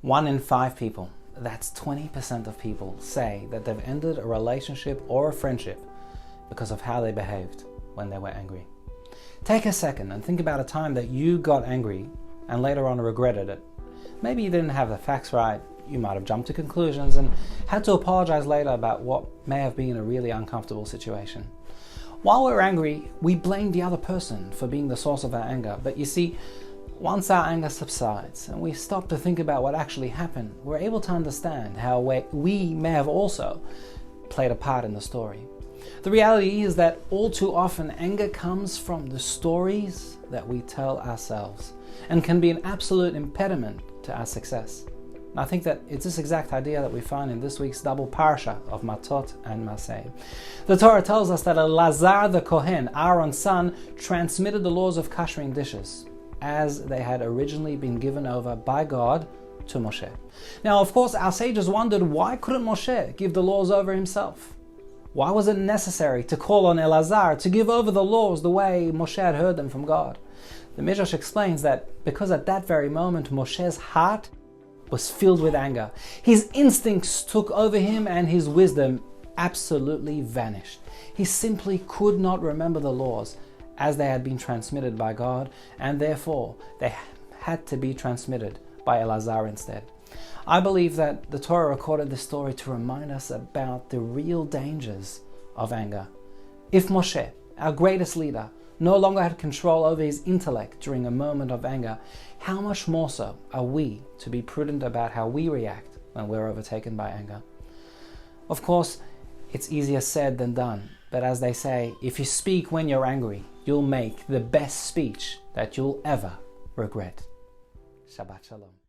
1 in 5 people, that's 20% of people, say that they've ended a relationship or a friendship because of how they behaved when they were angry. Take a second and think about a time that you got angry and later on regretted it. Maybe you didn't have the facts right, you might have jumped to conclusions and had to apologize later about what may have been a really uncomfortable situation. While we're angry, we blame the other person for being the source of our anger, but you see, once our anger subsides and we stop to think about what actually happened, we're able to understand how we may have also played a part in the story. The reality is that all too often anger comes from the stories that we tell ourselves and can be an absolute impediment to our success. And I think that it's this exact idea that we find in this week's double parasha of Matot and Moshe. The Torah tells us that Elazar the Kohen, Aaron's son, transmitted the laws of kashering dishes as they had originally been given over by God to Moshe. Now, of course, our sages wondered, why couldn't Moshe give the laws over himself? Why was it necessary to call on Elazar to give over the laws the way Moshe had heard them from God? The Midrash explains that because at that very moment Moshe's heart was filled with anger. His instincts took over him and his wisdom absolutely vanished. He simply could not remember the laws as they had been transmitted by God, and therefore they had to be transmitted by Elazar instead. I believe that the Torah recorded this story to remind us about the real dangers of anger. If Moshe, our greatest leader, no longer had control over his intellect during a moment of anger, how much more so are we to be prudent about how we react when we're overtaken by anger? Of course, it's easier said than done, but as they say, if you speak when you're angry, you'll make the best speech that you'll ever regret. Shabbat Shalom.